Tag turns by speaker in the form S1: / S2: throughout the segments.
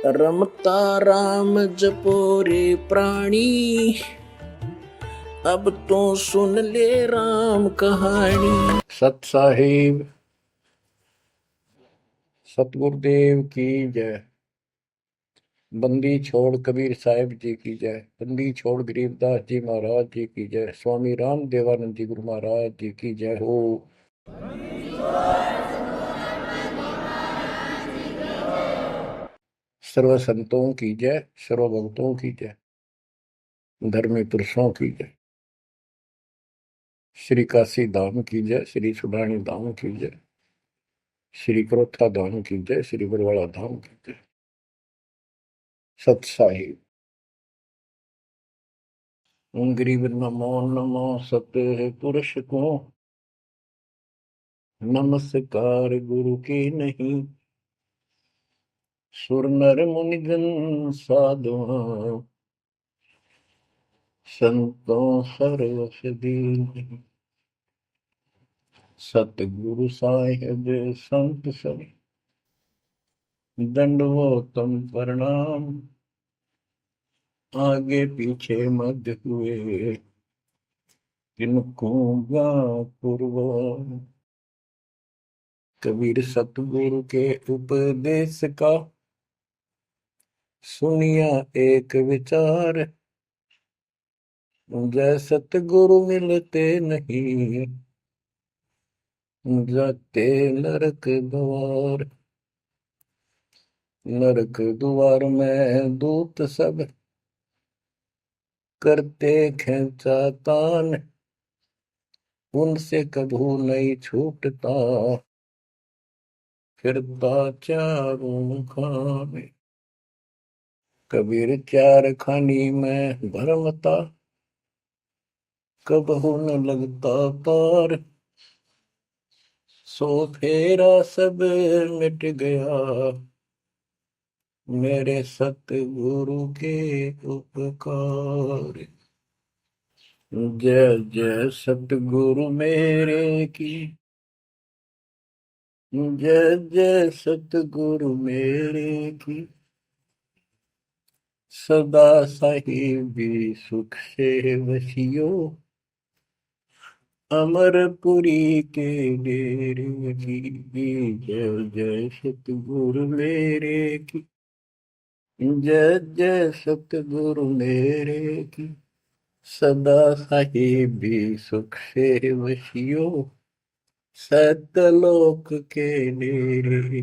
S1: रमता राम जपो रे प्राणी, अब तो सुन ले राम कहानी। सत साहिब सतगुरुदेव की जय। बंदी छोड़ कबीर साहिब जी की जय। बंदी छोड़ गरीबदास जी महाराज जी की जय। स्वामी राम देवानंद जी गुरु महाराज जी की जय हो। सर्व संतों की जय, सर्व भक्तों की जय, धर्मी पुरुषों की जय। श्री काशी धाम की जय, श्री सुडानी धाम की जय, श्री क्रोथा धाम की जय, श्री बरवाड़ा धाम की जय। सत साहिब गरीब नमो नमो सत पुरुष को, नमस्कार गुरु की नहीं। सुर नर मुनिजन साधुआ, संतों सर्वस दीन। सतगुरु साहिब संत सब, दंडवतम प्रणाम। आगे पीछे मध्य हुए, किनको पूर्व। कबीर सतगुरु के उपदेश का, सुनिया एक विचार। जय सतगुरु मिलते नहीं, जाते नरक द्वार। नरक द्वार में दूत सब, करते खेचा तान। उनसे कभू नहीं छूटता, फिरता चारों खाने। कबीर चार खानी में भरमता, कबहू न लगता पार। सो फेरा सब मिट गया, मेरे सतगुरु के उपकार। जय जय सतगुरु मेरे की, जय जय सतगुरु मेरे की। सदा साहिबी सुख से वसियो, अमरपुरी के डेरे की। जय जय सतगुरु मेरे की, जय जय सतगुरु मेरे की। सदा साहिबी सुख से वसियो, सतलोक के डेरे।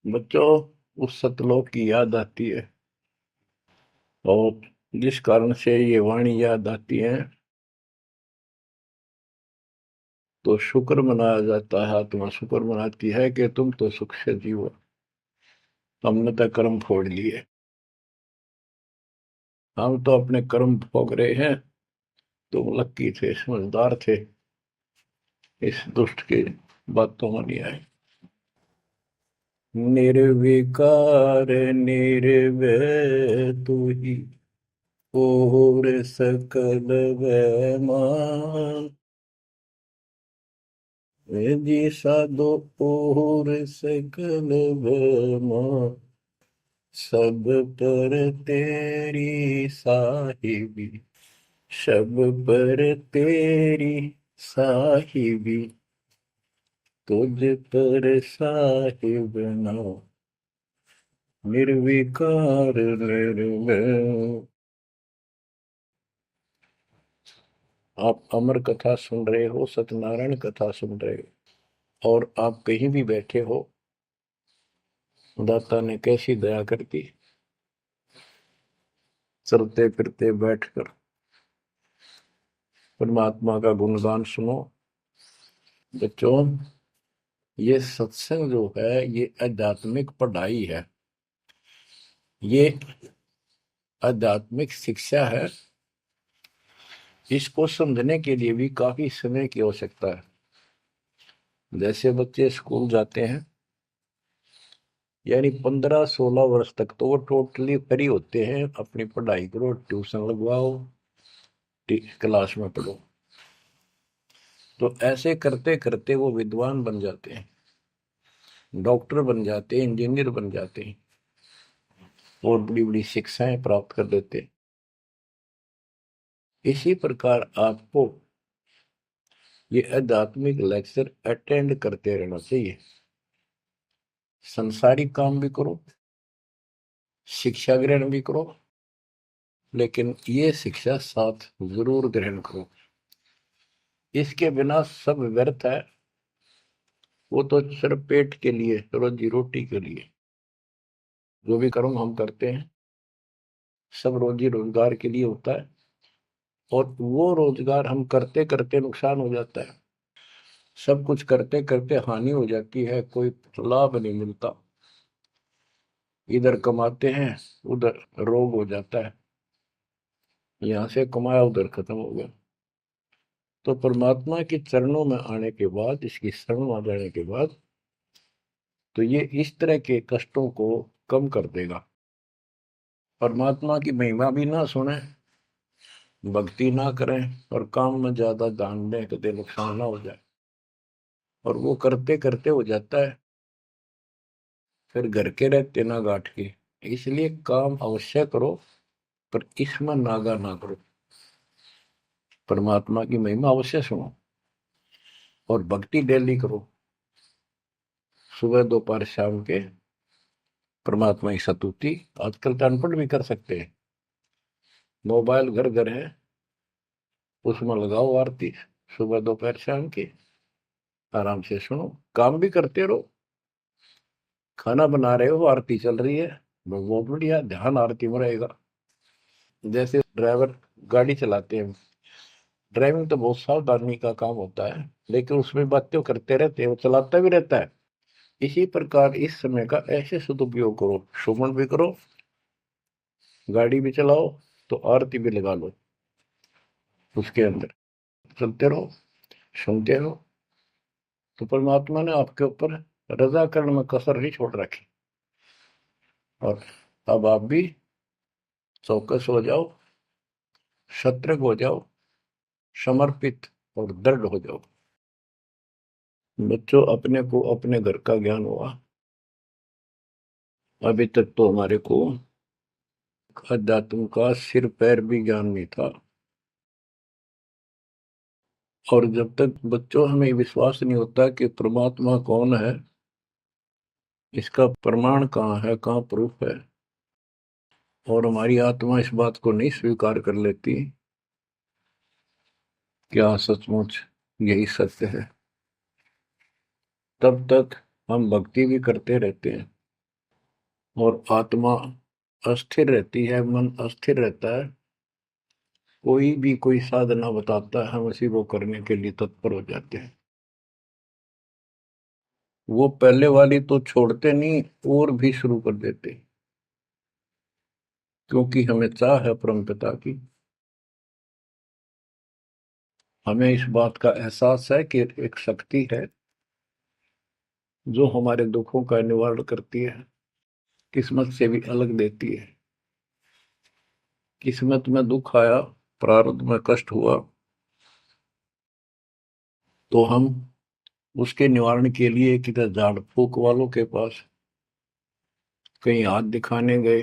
S1: बच्चों, उस सतलोक की याद आती है, और जिस कारण से ये वाणी याद आती है तो शुक्र मनाया जाता है। आत्मा शुक्र मनाती है कि तुम तो सुख से जीवो, हमने तो कर्म फोड़ लिए। हम तो अपने कर्म भोग रहे हैं, तुम लक्की थे, समझदार थे, इस दुष्ट के बातों में नहीं आए। निर्विकार निर्भय तू ही, और सकल वैमान। जी साधो और सकल वैमान। सब पर तेरी साहिबी, सब पर तेरी साहिबी। तुझ पर साहिब नाम, निर्विकार निर्भय। आप अमर कथा सुन रहे हो, सत्यनारायण कथा सुन रहे हो, और आप कहीं भी बैठे हो, दाता ने कैसी दया कर दी। चलते फिरते बैठकर परमात्मा का गुणगान सुनो। बच्चों, ये सत्संग जो है, ये आध्यात्मिक पढ़ाई है, ये आध्यात्मिक शिक्षा है। इसको समझने के लिए भी काफी समय की आवश्यकता है। जैसे बच्चे स्कूल जाते हैं, यानी 15-16 वर्ष तक तो वो टोटली फ्री होते हैं। अपनी पढ़ाई करो, ट्यूशन लगवाओ, क्लास में पढ़ो। तो ऐसे करते करते वो विद्वान बन जाते हैं। डॉक्टर बन जाते हैं, इंजीनियर बन जाते हैं और बड़ी बड़ी शिक्षाएं प्राप्त कर लेते हैं। इसी प्रकार आपको ये आध्यात्मिक लेक्चर अटेंड करते रहना चाहिए। संसारिक काम भी करो, शिक्षा ग्रहण भी करो, लेकिन ये शिक्षा साथ जरूर ग्रहण करो। इसके बिना सब व्यर्थ है। वो तो सिर्फ पेट के लिए, रोजी रोटी के लिए जो भी कर्म हम करते हैं सब रोजी रोजगार के लिए होता है, और वो रोजगार हम करते करते नुकसान हो जाता है। सब कुछ करते करते हानि हो जाती है, कोई लाभ नहीं मिलता। इधर कमाते हैं, उधर रोग हो जाता है, यहाँ से कमाया उधर खत्म हो गया। तो परमात्मा के चरणों में आने के बाद, इसकी शरण आ जाने के बाद, तो ये इस तरह के कष्टों को कम कर देगा। परमात्मा की महिमा भी ना सुने, भक्ति ना करें और काम में ज्यादा ध्यान दें, कभी नुकसान ना हो जाए। और वो करते करते हो जाता है, फिर घर के रहते ना गांठ के। इसलिए काम अवश्य करो, पर इसमें नागा ना करो। परमात्मा की महिमा अवश्य सुनो और भक्ति डेली करो, सुबह दोपहर शाम के परमात्मा की स्तुति। आजकल तो अनपढ़ भी कर सकते हैं, मोबाइल घर घर है, उसमें लगाओ आरती, सुबह दोपहर शाम की, आराम से सुनो, काम भी करते रहो। खाना बना रहे हो, आरती चल रही है, बहुत बढ़िया, ध्यान आरती में रहेगा। जैसे ड्राइवर गाड़ी चलाते हैं, ड्राइविंग तो बहुत सावधानी का काम होता है, लेकिन उसमें बातें करते रहते हैं, वो चलाता भी रहता है। इसी प्रकार इस समय का ऐसे सदुपयोग करो, सुमन भी करो, गाड़ी भी चलाओ, तो आरती भी लगा लो, उसके अंदर चलते रहो, सुनते रहो। तो परमात्मा ने आपके ऊपर रजा करने में कसर नहीं छोड़ रखी। और अब आप भी चौकस हो जाओ, सतर्क हो जाओ, समर्पित और दृढ़ हो जाओ। बच्चों, अपने को अपने घर का ज्ञान हुआ, अभी तक तो हमारे को अध्यात्म का सिर पैर भी ज्ञान नहीं था। और जब तक बच्चों हमें विश्वास नहीं होता कि परमात्मा कौन है, इसका प्रमाण कहाँ है, कहाँ प्रूफ है, और हमारी आत्मा इस बात को नहीं स्वीकार कर लेती क्या सचमुच यही सत्य है, तब तक हम भक्ति भी करते रहते हैं और आत्मा अस्थिर रहती है, मन अस्थिर रहता है। कोई भी कोई साधना बताता है, हम उसी को करने के लिए तत्पर हो जाते हैं। वो पहले वाली तो छोड़ते नहीं, और भी शुरू कर देते, क्योंकि हमें चाह है परम पिता की। हमें इस बात का एहसास है कि एक शक्ति है जो हमारे दुखों का निवारण करती है, किस्मत से भी अलग देती है। किस्मत में दुख आया, प्रारब्ध में कष्ट हुआ, तो हम उसके निवारण के लिए किधर झाड़ फूक वालों के पास, कहीं हाथ दिखाने गए,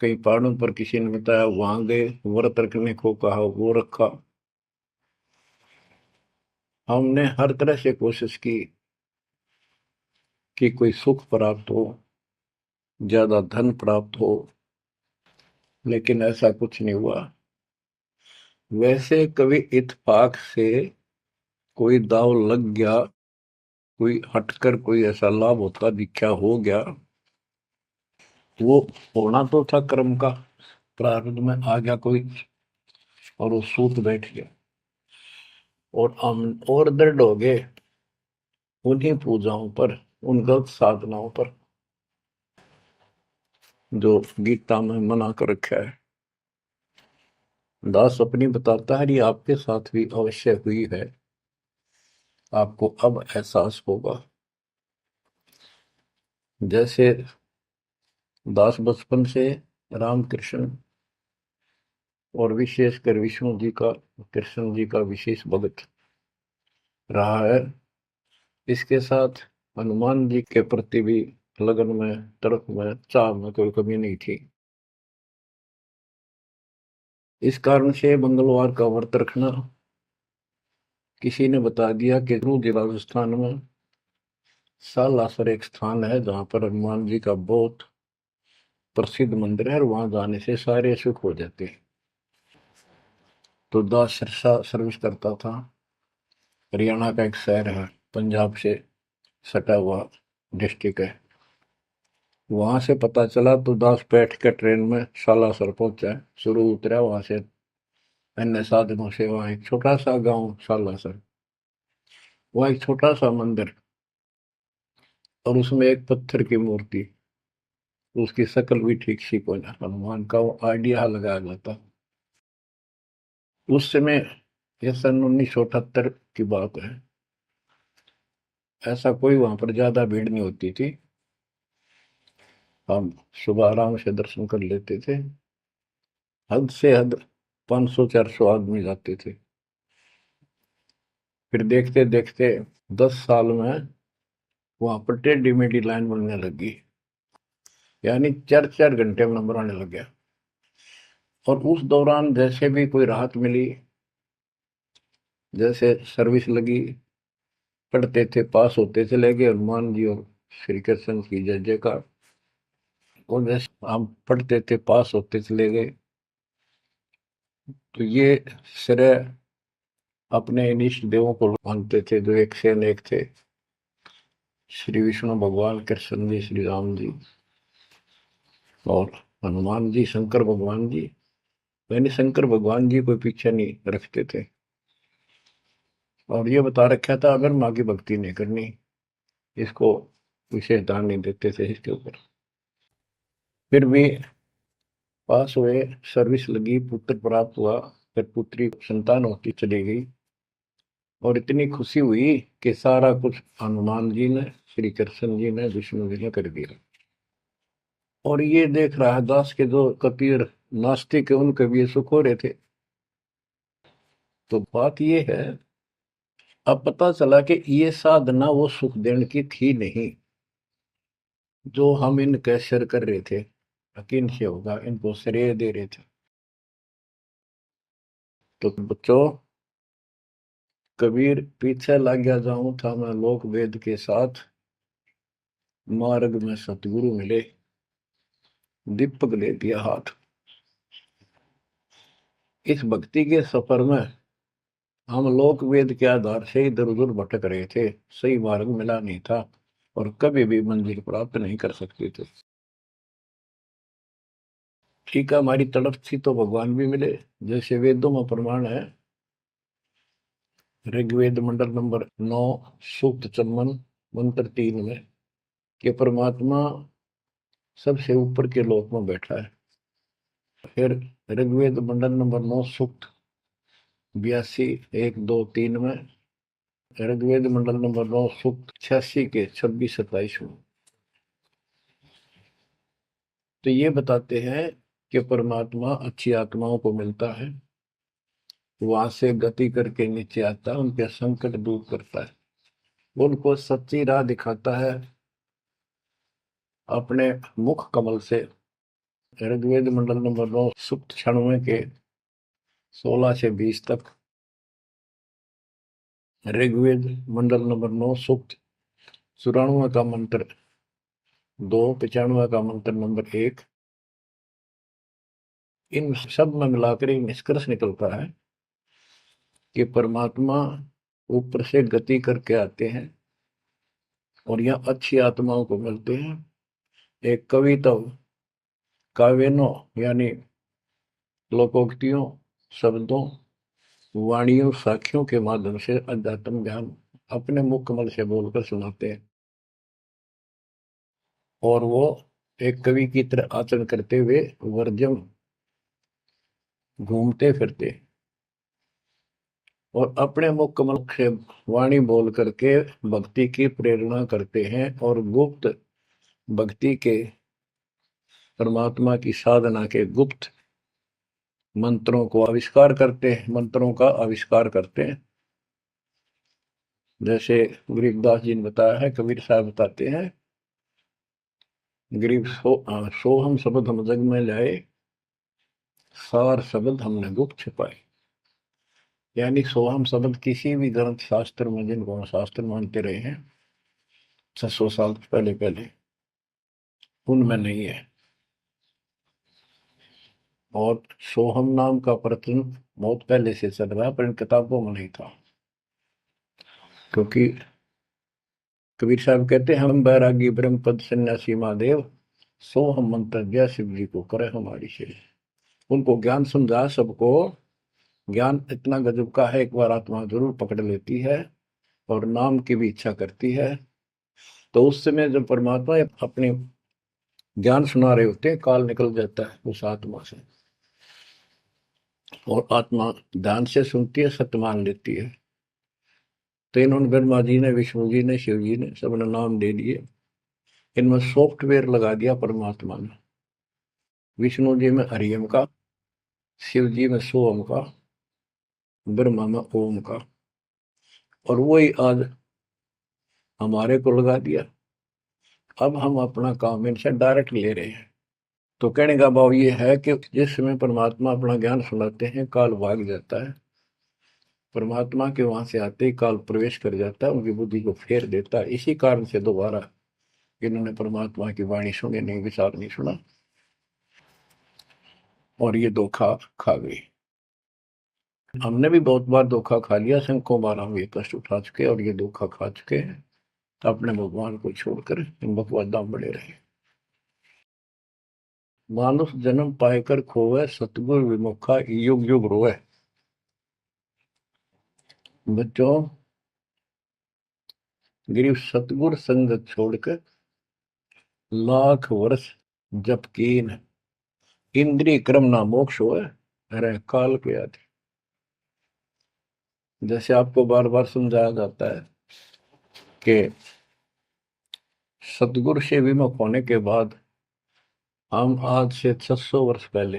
S1: कहीं पहाड़ों पर किसी ने बताया वहां गए, व्रत रखने को कहा वो रखा। हमने हर तरह से कोशिश की कि कोई सुख प्राप्त हो, ज्यादा धन प्राप्त हो, लेकिन ऐसा कुछ नहीं हुआ। वैसे कभी इत्तेफाक से कोई दाव लग गया, कोई हटकर कोई ऐसा लाभ होता दिखा हो गया, वो होना तो था कर्म का, प्रारब्ध में आ गया कोई, और वो सूत बैठ गया। और हम और दृढ़ हो गए उन्हीं पूजाओं पर, उन गलत साधनाओं पर जो गीता में मना कर रखा है। दास अपनी बताता है, ये आपके साथ भी अवश्य हुई है, आपको अब एहसास होगा। जैसे दास बचपन से रामकृष्ण और विशेषकर विष्णु जी का, कृष्ण जी का विशेष भक्त रहा है, इसके साथ हनुमान जी के प्रति भी लगन में, तड़प में, चाह में कोई कमी नहीं थी। इस कारण से मंगलवार का व्रत रखना, किसी ने बता दिया कि जिला राजस्थान में सालासर एक स्थान है जहां पर हनुमान जी का बहुत प्रसिद्ध मंदिर है और वहां जाने से सारे सुख हो जाते हैं। तो दास सिरसा सर्विस करता था। हरियाणा का एक शहर है, पंजाब से सटा हुआ डिस्ट्रिक्ट है। वहां से पता चला तो दास बैठ के ट्रेन में सालासर पहुंचा, शुरू उतरा वहां से अन्य साधनों से। वहां एक छोटा सा गांव सालासर, वहां एक छोटा सा मंदिर और उसमें एक पत्थर की मूर्ति, उसकी शक्ल भी ठीक सी कोई ना, हनुमान का वो आइडिया लगाया जाता। उस समय, यह सन 1978 की बात है, ऐसा कोई वहां पर ज्यादा भीड़ नहीं होती थी। हम सुबह आराम से दर्शन कर लेते थे। हद से हद 500-400 आदमी जाते थे। फिर देखते देखते 10 साल में वहां पर टेढ़ी मेढ़ी लाइन बनने लगी, यानी 4-4 घंटे में नंबर आने लग गया। और उस दौरान जैसे भी कोई राहत मिली, जैसे सर्विस लगी, पढ़ते थे, पास होते चले गए, हनुमान जी और श्री कृष्ण की जय जयकार। और जैसे हम पढ़ते थे, पास होते चले गए। तो ये श्रेय अपने इन इष्ट देवों को मानते थे, जो एक से अनेक थे। श्री विष्णु भगवान, कृष्ण जी, श्री राम जी और हनुमान जी, शंकर भगवान जी। यानी शंकर भगवान जी कोई पीछे नहीं रखते थे। और ये बता रखा था अगर माँ की भक्ति नहीं करनी, इसको विशेष ध्यान नहीं देते थे इसके ऊपर। फिर भी पास हुए, सर्विस लगी, पुत्र प्राप्त हुआ, फिर पुत्री संतान होती चली गई। और इतनी खुशी हुई कि सारा कुछ हनुमान जी ने, श्री कृष्ण जी ने, विष्णु जी ने कर दिया। और ये देख रहा है दास के जो कबीर नास्तिक है, उनके भी ये सुख हो रहे थे। तो बात ये है, अब पता चला कि ये साधना वो सुख देने की थी नहीं जो हम इनके सिर कर रहे थे। यकीन से होगा, इनको श्रेय दे रहे थे। तो बच्चों, कबीर पीछे लग गया जाऊं था मैं लोक वेद के साथ, मार्ग में सतगुरु मिले, दीपक ले दिया हाथ। इस भक्ति के सफर में हम लोक वेद के आधार से इधर उधर भटक रहे थे, सही मार्ग मिला नहीं था और कभी भी मंजिल प्राप्त नहीं कर सकते थे। ठीक है, हमारी तड़प थी तो भगवान भी मिले। जैसे वेदों में प्रमाण है, ऋग्वेद मंडल नंबर 9, सूक्त चम्मन, मंत्र 3 में, कि परमात्मा सबसे ऊपर के लोक में बैठा है। फिर ऋग्वेद मंडल नंबर 9, सूक्त 82, 1, 2, 3 में, ऋग्वेद मंडल नंबर 9, सूक्त 86 के 26-27 में। तो ये बताते हैं कि परमात्मा अच्छी आत्माओं को मिलता है, वहां से गति करके नीचे आता है, उनके संकट दूर करता है, उनको सच्ची राह दिखाता है अपने मुख कमल से। ऋग्वेद मंडल नंबर 9, सूक्त 96 के 16 से 20 तक, ऋग्वेद मंडल नंबर 9, सूक्त 94 का मंत्र 2, 95 का मंत्र नंबर 1। इन सब में मिलाकर एक निष्कर्ष निकलता है कि परमात्मा ऊपर से गति करके आते हैं और यहाँ अच्छी आत्माओं को मिलते हैं। एक कविता, काव्यों यानी लोकोक्तियों, शब्दों, वाणियों, साखियों के माध्यम से अध्यात्म ज्ञान अपने मुख कमल से बोलकर सुनाते हैं। और वो एक कवि की तरह आचरण करते हुए वर्जम घूमते फिरते और अपने मुख कमल से वाणी बोल करके भक्ति की प्रेरणा करते हैं और गुप्त भक्ति के, परमात्मा की साधना के गुप्त मंत्रों को आविष्कार करते हैं, मंत्रों का आविष्कार करते हैं। जैसे गरीबदास जी ने बताया है, कबीर साहब बताते हैं, गरीब सोहम शब्द हम जग में लाए, सार शब्द हमने गुप्त छिपाए। यानी सोहम शब्द किसी भी ग्रंथ शास्त्र में, जिनको हम शास्त्र मानते रहे हैं 600 साल पहले पहले, उनमें नहीं है। और सोहम नाम का प्रचलन बहुत पहले से चल रहा है, पर इन किताबों में नहीं था। क्योंकि कबीर साहब कहते हैं, हम बैरागी ब्रह्म पद सन्यासी महादेव, सो हम मंत्र दिया शिव जी को करे हमारी शेर। उनको ज्ञान समझा सबको। ज्ञान इतना गजब का है, एक बार आत्मा जरूर पकड़ लेती है और नाम की भी इच्छा करती है, तो उस समय जब परमात्मा अपने ज्ञान सुना रहे होते हैं, काल निकल जाता है उस आत्मा से, और आत्मा ध्यान से सुनती है, सत्य मान लेती है। तो इन्होंने ब्रह्मा जी ने, विष्णु जी ने, शिव जी ने, सबने नाम दे दिए। इनमें सॉफ्टवेयर लगा दिया परमात्मा ने। विष्णु जी में हरियम का, शिव जी में सोम का, ब्रह्मा में ओम का, और वही आज हमारे को लगा दिया। अब हम अपना काम इनसे डायरेक्ट ले रहे हैं। तो कहने का भाव ये है कि जिस समय परमात्मा अपना ज्ञान सुनाते हैं, काल भाग जाता है। परमात्मा के वहां से आते ही काल प्रवेश कर जाता है, उनकी बुद्धि को फेर देता है। इसी कारण से दोबारा इन्होंने परमात्मा की वाणी सुनी नहीं, विचार नहीं सुना, और ये धोखा खा गई। हमने भी बहुत बार धोखा खा लिया, शंखों बार हम ये कष्ट उठा चुके और ये धोखा खा चुके हैं। अपने भगवान को छोड़कर इन बकवादा में बड़े रहे। मानुष जन्म पाएकर खोवे, सतगुर विमुखा युग युग रोए। बच्चों, गिरीश सतगुर संगत छोड़कर लाख वर्ष जप कीन, इंद्रिय क्रम ना मोक्ष होए, अरे काल के आदि। जैसे आपको बार बार समझाया जाता है कि सतगुरु से विमुख होने के बाद हम आज से 600 वर्ष पहले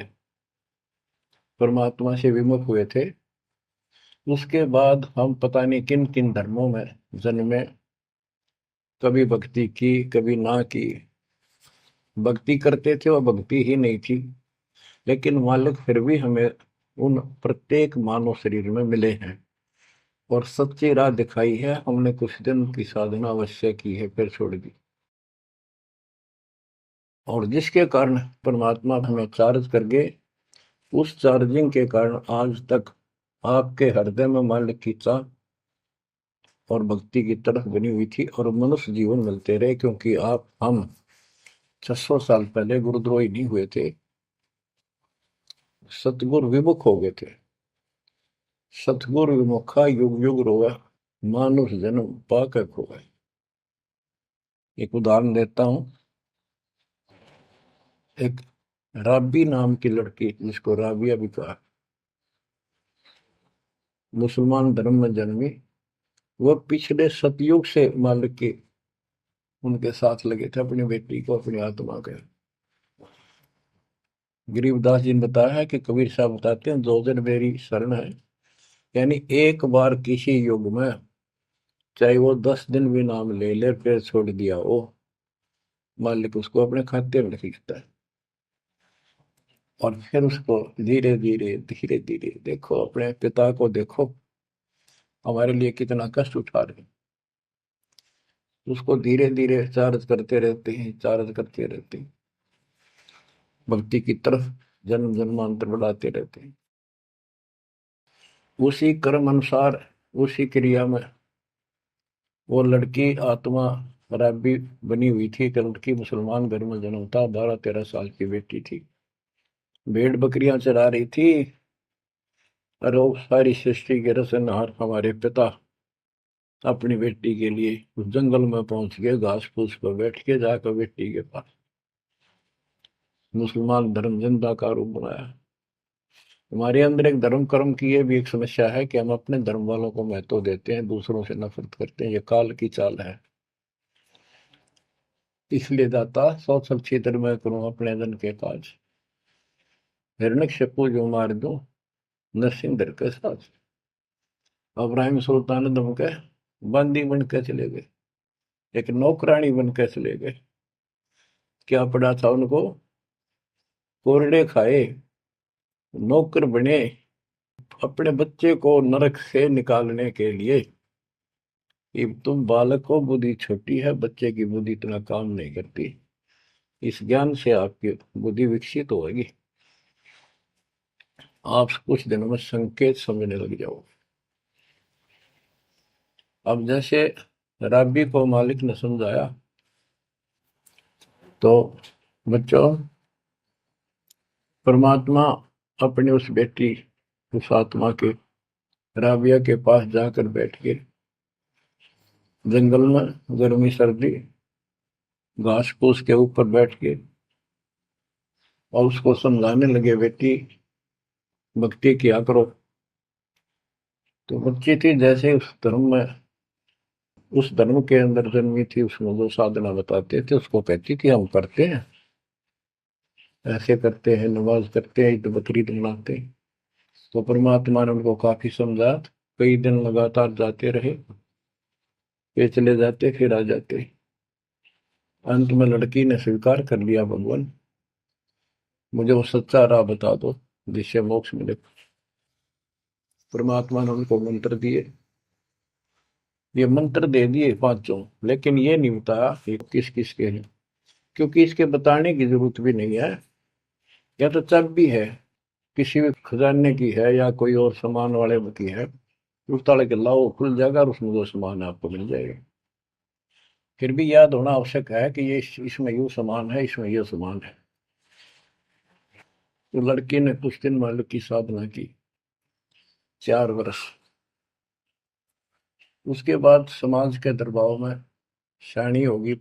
S1: परमात्मा से विमुख हुए थे। उसके बाद हम पता नहीं किन किन धर्मों में जन्मे, कभी भक्ति की कभी ना की। भक्ति करते थे और भक्ति ही नहीं थी, लेकिन मालिक फिर भी हमें उन प्रत्येक मानव शरीर में मिले हैं और सच्ची राह दिखाई है। हमने कुछ दिन की साधना अवश्य की है, फिर छोड़ दी, और जिसके कारण परमात्मा हमें चार्ज कर गए। उस चार्जिंग के कारण आज तक आपके हृदय में मालिक की चाह और भक्ति की तरफ बनी हुई थी, और मनुष्य जीवन मिलते रहे। क्योंकि हम 600 साल पहले गुरुद्रोही नहीं हुए थे, सतगुर विमुख हो गए थे। सतगुर विमुखा युग युग रोए, मानुष जन्म पाकर खोए। एक उदाहरण देता हूं। एक राबी नाम की लड़की, जिसको राबिया भी कहा, मुसलमान धर्म में जन्मी। वह पिछले सतयुग से मालिक के उनके साथ लगे थे, अपनी बेटी को, अपनी आत्मा के। गरीबदास जी ने बताया है कि कबीर साहब बताते हैं, 2 दिन मेरी शरण है। यानी एक बार किसी युग में चाहे वो 10 दिन भी नाम ले ले, फिर छोड़ दिया वो, मालिक उसको अपने खाते में खींचता है। और फिर उसको धीरे धीरे धीरे धीरे, देखो अपने पिता को देखो, हमारे लिए कितना कष्ट उठा रहे हैं। उसको धीरे धीरे चार्ज करते रहते हैं, चार्ज करते रहते हैं, भक्ति की तरफ जन्म जन्मांतर बढ़ाते रहते हैं। उसी कर्म अनुसार, उसी क्रिया में वो लड़की आत्मा रैबी बनी हुई थी। एक लड़की, मुसलमान घर में जन्म था, 12-13 साल की बेटी थी, भेड़ बकरियां चरा रही थी। और वो सारी सृष्टि के रचनहार हमारे पिता अपनी बेटी के लिए उस जंगल में पहुंच गए, घास फूस पर बैठ के जाकर बेटी के पास मुसलमान धर्म जिंदा का रूप बनाया। हमारे अंदर एक धर्म कर्म की ये भी एक समस्या है कि हम अपने धर्म वालों को महत्व देते हैं, दूसरों से नफरत करते हैं। ये काल की चाल है। इसलिए दाता सौ सब क्षेत्र में करूं अपने धन के काज, हिरण्यकशिपु जो मार दूं नरसिंह के साथ। अब्राहिम सुल्तान दम के बंदी बन के चले गए, एक नौकरानी बन के चले गए। क्या पड़ा था उनको? कोरडे खाए, नौकर बने अपने बच्चे को नरक से निकालने के लिए। कि तुम बालक को बुद्धि छोटी है, बच्चे की बुद्धि इतना काम नहीं करती, इस ज्ञान से आपकी बुद्धि विकसित होगी, आप कुछ दिनों में संकेत समझने लग जाओ। अब जैसे राबी को मालिक ने समझाया, तो बच्चों परमात्मा अपने उस बेटी, उस आत्मा के, राबिया के पास जाकर बैठ के जंगल में गर्मी सर्दी घास फूस के ऊपर बैठ के और उसको समझाने लगे, बेटी भक्ति किया करो। तो बच्ची थी, जैसे उस धर्म के अंदर जन्मी थी, उसमें जो साधना बताते थे उसको कहती थी हम करते हैं, ऐसे करते हैं, नमाज करते हैं, ईद बकरीद मनाते हैं। तो परमात्मा ने उनको काफी समझा, कई दिन लगातार जाते रहे, ये चले जाते फिर आ जाते। अंत में लड़की ने स्वीकार कर लिया, भगवान मुझे वो सच्चा राह बता दो जिससे मोक्ष मिले। परमात्मा ने उनको मंत्र दिए, ये मंत्र दे दिए पांचों, लेकिन ये नहीं बताया ये किस किस के हैं, क्योंकि इसके बताने की जरूरत भी नहीं है। या तो चाबी है, किसी भी खजाने की है या कोई और सामान वाले की है, उस ताले के लाओ खुल जाएगा और उसमें जो सामान है आपको मिल जाएगा। फिर भी याद होना आवश्यक है कि ये इसमें यूं सामान है, इसमें ये सामान है। तो लड़की ने कुछ दिन मालिक की साधना की, 4 वर्ष। उसके बाद समाज के दबाव में शानी होगी,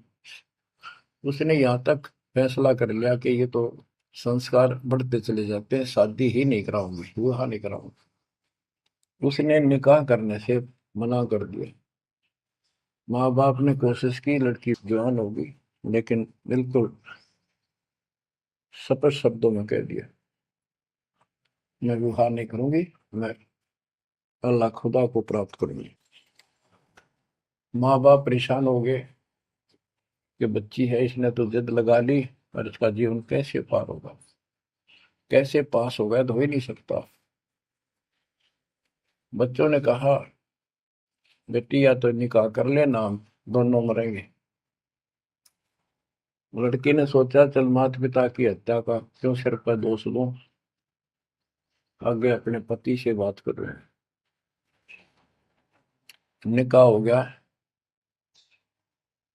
S1: उसने यहाँ तक फैसला कर लिया कि ये तो संस्कार बढ़ते चले जाते हैं, शादी ही नहीं कराऊंगी, विवाह नहीं कराऊंगी। उसने निकाह करने से मना कर दिया। माँ बाप ने कोशिश की, लड़की जवान होगी, लेकिन बिल्कुल स्पष्ट शब्दों में कह दिया, मैं विवाह नहीं करूंगी, मैं अल्लाह खुदा को प्राप्त करूंगी। माँ बाप परेशान हो गए कि बच्ची है, इसने तो जिद लगा ली, और इसका जीवन कैसे पार होगा, कैसे पास होगा, तो हो ही नहीं सकता। बच्चों ने कहा, बेटी या तो निकाह कर लेना, हम दोनों मरेंगे। लड़की ने सोचा, चल माता पिता की हत्या का क्यों सिर पर दोष लूं, आगे अपने पति से बात कर रहे हैं। निकाह हो गया।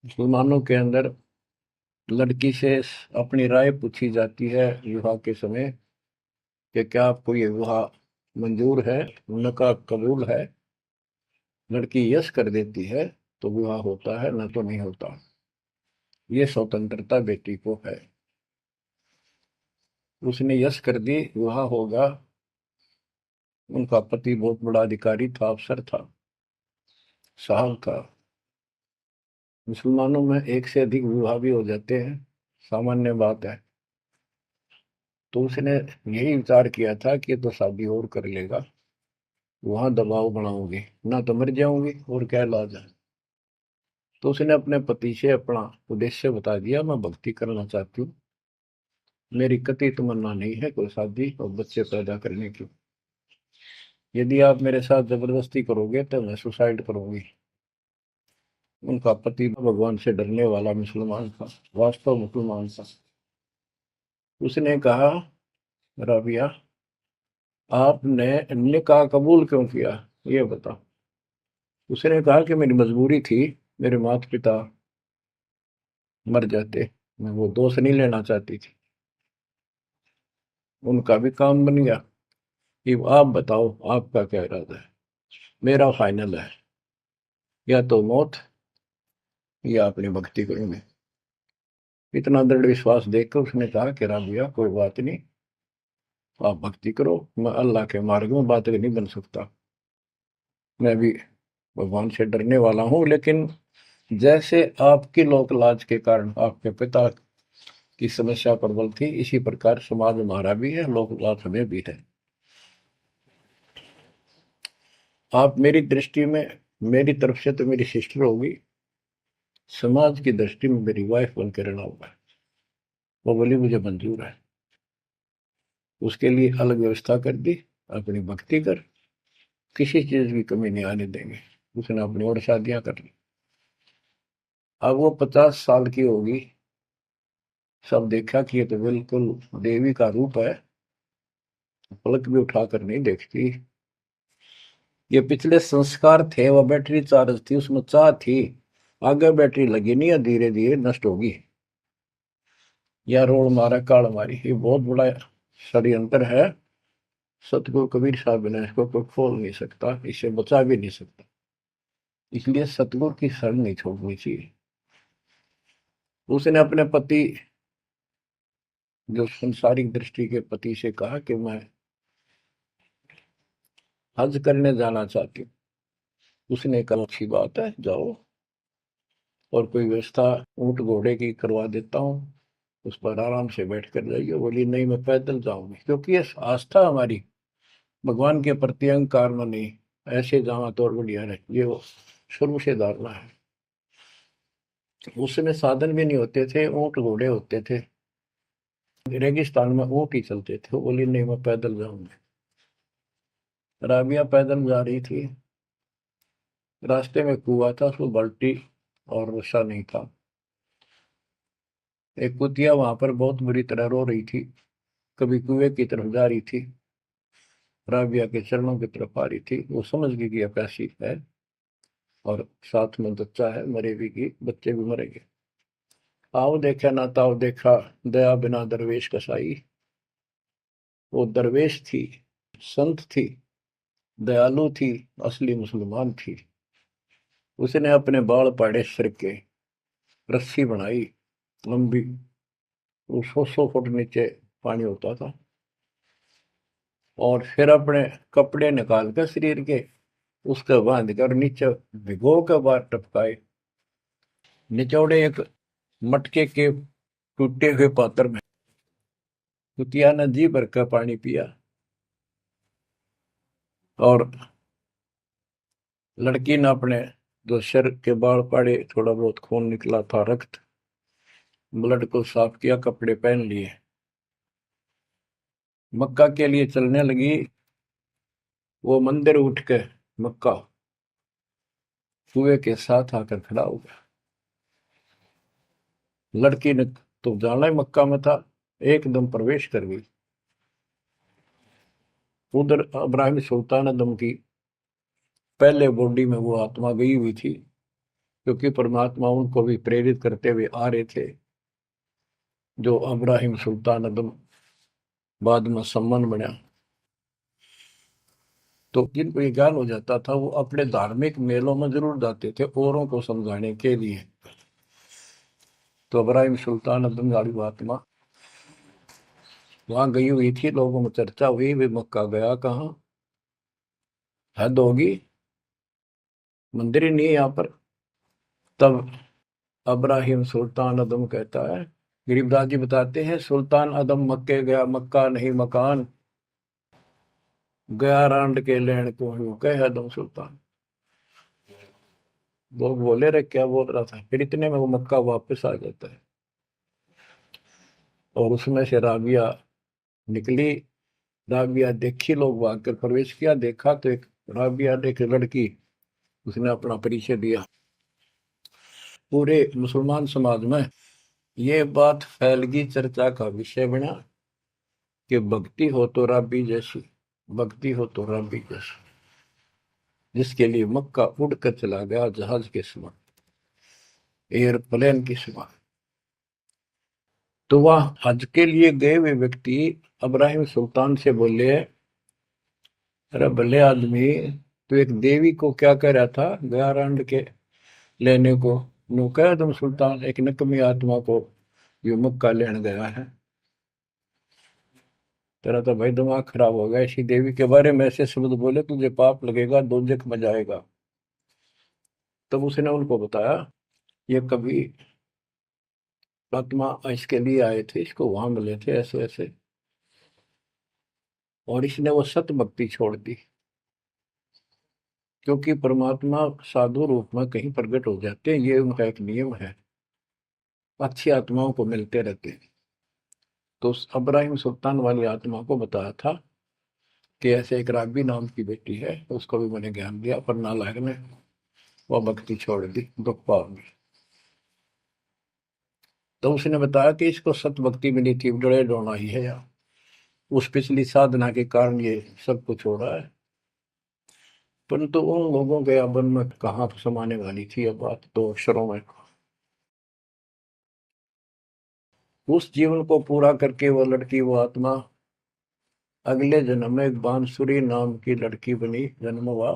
S1: मुसलमानों के अंदर लड़की से अपनी राय पूछी जाती है विवाह के समय कि क्या आपको ये विवाह मंजूर है, निकाह कबूल है। लड़की यस कर देती है तो विवाह होता है, न तो नहीं होता। ये स्वतंत्रता बेटी को है। उसने यस कर दी, विवाह होगा। उनका पति बहुत बड़ा अधिकारी था, अफसर था, साहब था। मुसलमानों में एक से अधिक विवाह भी हो जाते हैं, सामान्य बात है। तो उसने यही विचार किया था कि तो शादी और कर लेगा, वहां दबाव बनाऊंगी, ना तो मर जाऊंगी और क्या इलाज है। तो उसने अपने पति से अपना उद्देश्य बता दिया, मैं भक्ति करना चाहती हूँ, मेरी कतई तमन्ना नहीं है कोई शादी और बच्चे पैदा करने की। यदि आप मेरे साथ जबरदस्ती करोगे तो मैं सुसाइड करूंगी। उनका पति भगवान से डरने वाला मुसलमान था, वास्तव मुसलमान था। उसने कहा, राबिया आपने निकाह कबूल क्यों किया, ये बता। उसने कहा कि मेरी मजबूरी थी, मेरे माता पिता मर जाते, मैं वो दोष नहीं लेना चाहती थी, उनका भी काम बन गया। कि आप बताओ आपका क्या इरादा है। मेरा फाइनल है, या तो मौत या अपनी भक्ति करूंगे। इतना दृढ़ विश्वास देखकर उसने कहा कि राबिया कोई बात नहीं, आप भक्ति करो, मैं अल्लाह के मार्ग में बात नहीं बन सकता, मैं भी भगवान से डरने वाला हूँ। लेकिन जैसे आपकी लोक लाज के कारण आपके पिता की समस्या प्रबल थी, इसी प्रकार समाज हमारा भी है, लोक लाज हमें भी है। आप मेरी दृष्टि में मेरी तरफ से तो मेरी सिस्टर होगी, समाज की दृष्टि में मेरी वाइफ बन के रहना होगा। वो बोली मुझे मंजूर है। उसके लिए अलग व्यवस्था कर दी, अपनी भक्ति कर, किसी चीज की कमी नहीं आने देंगे। उसने अपनी और शादियां कर ली। अब वो 50 साल की होगी। सब देखा कि ये तो बिल्कुल देवी का रूप है, पलक भी उठाकर नहीं देखती। ये पिछले संस्कार थे, वो बैटरी चार्ज थी, उसमें चाह थी, आगे बैटरी लगी नहीं है, धीरे धीरे नष्ट होगी। या रोड मारा काल मारी, ये बहुत बड़ा षड्यंत्र है। सतगुरु कबीर साहब ने इसको कोई खोल नहीं सकता, इसे बचा भी नहीं सकता। इसलिए सतगुरु की शरण नहीं छोड़नी चाहिए। उसने अपने पति, जो संसारिक दृष्टि के पति से कहा कि मैं हज करने जाना चाहती हूँ। उसने कहा अच्छी बात है, जाओ, और कोई व्यवस्था ऊंट घोड़े की करवा देता हूँ, उस पर आराम से बैठ कर जाइए। बोली नहीं, मैं पैदल जाऊंगी, क्योंकि ये आस्था हमारी भगवान के प्रति अहंकार में नहीं, ऐसे जावा तो और बढ़िया है, ये वो शुरू से धारणा है। उस समय साधन भी नहीं होते थे, ऊंट घोड़े होते थे, रेगिस्तान में ऊंट ही चलते थे। वो बोली नहीं, मैं पैदल जाऊंगी। राबिया पैदल जा रही थी। रास्ते में कुआं था, उसको बाल्टी और रस्सा नहीं था। एक कुतिया वहां पर बहुत बुरी तरह रो रही थी, कभी कुएं की तरफ जा रही थी, राबिया के चरणों की तरफ आ रही थी। वो समझ गई कि प्यासी है, और साथ में बच्चा है, मरेगी की बच्चे भी मरेंगे। आओ देखा ना ताओ देखा, दया बिना दरवेश कसाई। वो दरवेश थी, संत थी, दयालु थी, असली मुसलमान थी। उसने अपने बाल पाड़े सिर के, रस्सी बनाई लंबी, वो 100 फुट नीचे पानी होता था, और फिर अपने कपड़े निकाल कर शरीर के उसके बांध कर नीचे भिगो के बाहर टपकाए। निचोड़े एक मटके के टूटे हुए पात्र में कुतिया ने जी भर का पानी पिया, और लड़की ने अपने जो सिर के बाल पड़े, थोड़ा बहुत खून निकला था, रक्त, ब्लड को साफ किया, कपड़े पहन लिए, मक्का के लिए चलने लगी। वो मंदिर उठ के मक्का कुएं के साथ आकर खड़ा हो गया। लड़की ने तो जाना ही मक्का में था, एकदम प्रवेश कर गई। उधर इब्राहिम सुल्तान अदम की पहले बॉडी में वो आत्मा गई हुई थी, क्योंकि परमात्मा उनको भी प्रेरित करते हुए आ रहे थे। जो इब्राहिम सुल्तान अदम बाद में सम्मान बना, तो जिनको ये ज्ञान हो जाता था, वो अपने धार्मिक मेलों में जरूर जाते थे औरों को समझाने के लिए। तो इब्राहिम सुल्तान अदम गाड़ी आत्मा वहां गई हुई थी, लोगों में चर्चा हुई, वे मक्का गया कहाँ, हद होगी, मंदिर ही नहीं है यहाँ पर। तब अब्राहिम सुल्तान अदम कहता है, गरीबदास जी बताते हैं, सुल्तान अदम मक्के गया, मक्का नहीं मकान, गया रांड के लेन को यूं कह अदम सुल्तान। लोग बोले रे क्या बोल रहा था, फिर इतने में वो मक्का वापस आ जाता है, और उसमें से राबिया निकली। राबिया देखी, लोग भाग कर प्रवेश किया, देखा तो एक राबिया ने, एक लड़की, उसने अपना परिचय दिया। पूरे मुसलमान समाज में ये बात फैल गई, चर्चा का विषय बना कि भक्ति हो तो राबी जैसी, भक्ति हो तो राबी जैसी, जिसके लिए मक्का उड़कर चला गया जहाज के समान, एयरप्लेन के समान। तो वह हज के लिए गए हुए व्यक्ति इब्राहिम सुल्तान से बोले, अरे भले आदमी, तो एक देवी को क्या कह रहा था, गया रांड के लेने को, नो कह तुम सुल्तान, एक नकमी आत्मा को जो मक्का लेने गया है। तेरा तो भाई दिमाग खराब हो गया, इसी देवी के बारे में ऐसे शब्द बोले, तुझे पाप लगेगा, दोजख में जाएगा। तब उसने उनको बताया, ये कभी आत्मा इसके लिए आए थे, इसको वहां मिले थे ऐसे ऐसे, और इसने वो सत भक्ति छोड़ दी। क्योंकि परमात्मा साधु रूप में कहीं प्रकट हो जाते हैं, ये उनका एक नियम है, अच्छी आत्माओं को मिलते रहते हैं। तो उस अब्राहिम सुल्तान वाली आत्मा को बताया था कि ऐसे एक राबी नाम की बेटी है, उसको भी मैंने ज्ञान दिया, पर नालायक ने वह भक्ति छोड़ दी, दुख पाओगी। तो उसने बताया कि इसको सत भक्ति मिली थी, डरे डोना ही है यार, उस पिछली साधना के कारण ये सब कुछ हो रहा है। परंतु उन लोगों के अमन में कहाँ समाने वाली थी अब बात, दो अक्षरों में। उस जीवन को पूरा करके वो लड़की, वो आत्मा अगले जन्म में एक बांसुरी नाम की लड़की बनी, जन्म हुआ,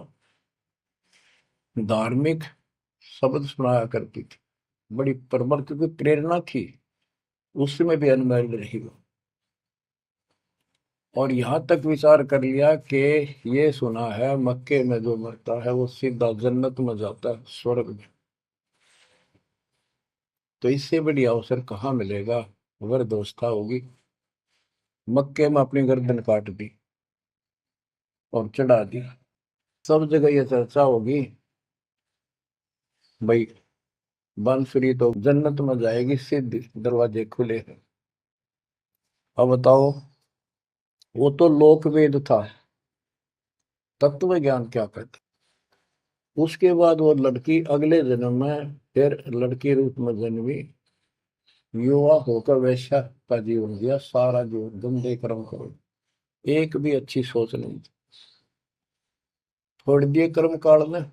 S1: धार्मिक शब्द सुनाया करती थी, बड़ी परमर्थ की प्रेरणा थी, उसमें भी अनमैरिड रही वो। और यहां तक विचार कर लिया कि ये सुना है मक्के में जो मरता है वो सीधा जन्नत में जाता है, स्वर्ग में। तो इससे बड़ी अवसर कहाँ मिलेगा, अगर दोस्ता होगी। मक्के में अपनी गर्दन काट दी और चढ़ा दी, सब जगह ये चर्चा होगी, भाई बांसुरी तो जन्नत में जाएगी, सीधे दरवाजे खुले हैं। अब बताओ, वो तो लोकवेद था, तत्व ज्ञान क्या कहते। उसके बाद वो लड़की अगले जन्म में फिर लड़की रूप में जन्मी, युवा होकर वैश्या का जीवन दिया, सारा जीवन गंदे कर्म करो, एक भी अच्छी सोच नहीं थी, छोड़ दिए कर्म काल में।